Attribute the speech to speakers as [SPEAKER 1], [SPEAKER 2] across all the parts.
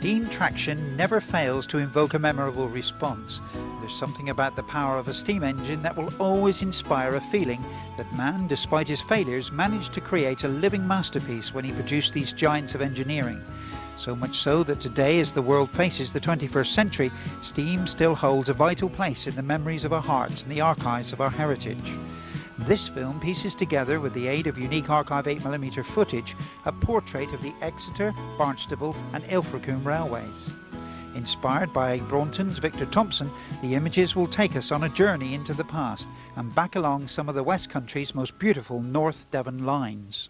[SPEAKER 1] Steam traction never fails to invoke a memorable response. There's something about the power of a steam engine that will always inspire a feeling that man, despite his failures, managed to create a living masterpiece when he produced these giants of engineering. So much so that today, as the world faces the 21st century, steam still holds a vital place in the memories of our hearts and the archives of our heritage. This film pieces together, with the aid of unique Aarchive 8mm footage, a portrait of the Exeter, Barnstaple and Ilfracombe railways. Inspired by Braunton's Victor Thompson, the images will take us on a journey into the past and back along some of the West Country's most beautiful North Devon lines.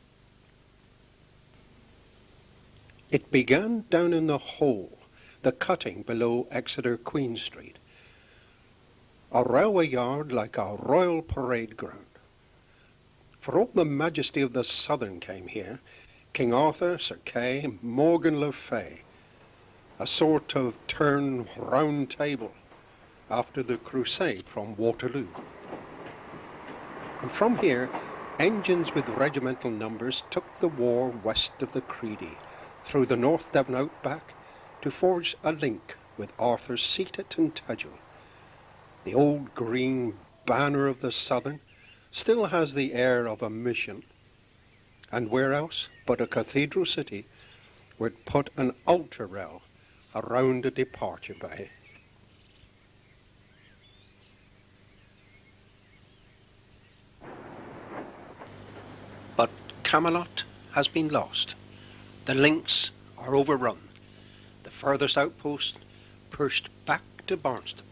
[SPEAKER 2] It began down in the hole, the cutting below Exeter Queen Street. A railway yard like a royal parade ground. For all the majesty of the Southern came here, King Arthur, Sir Kay, Morgan le Fay, a sort of turn round table after the crusade from Waterloo. And from here, engines with regimental numbers took the war west of the Creedy, through the North Devon outback, to forge a link with Arthur's seat at Tintagel. The old green banner of the Southern still has the air of a mission, and where else but a cathedral city would put an altar rail around a departure bay. But Camelot has been lost. The links are overrun. The furthest outpost pushed back to Barnstaple.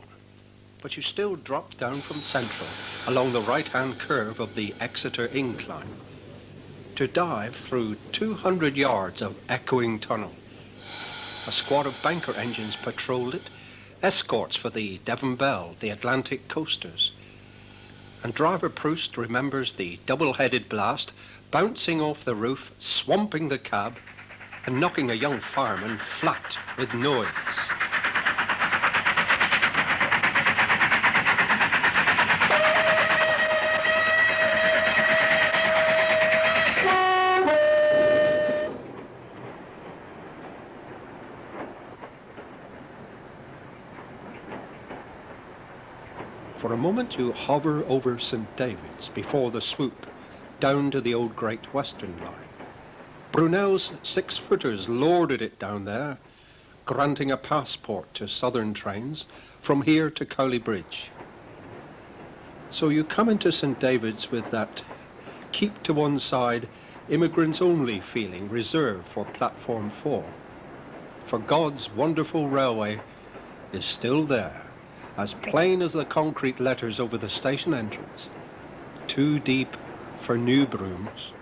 [SPEAKER 2] But you still drop down from Central along the right-hand curve of the Exeter incline to dive through 200 yards of echoing tunnel. A squad of banker engines patrolled it, escorts for the Devon Bell, the Atlantic coasters. And driver Proust remembers the double-headed blast bouncing off the roof, swamping the cab, and knocking a young fireman flat with noise. For a moment you hover over St. David's before the swoop down to the old Great Western Line. Brunel's six-footers lorded it down there, granting a passport to southern trains from here to Cowley Bridge. So you come into St. David's with that keep to one side, immigrants only feeling reserved for Platform 4. For God's wonderful railway is still there, as plain as the concrete letters over the station entrance. Too deep for new brooms,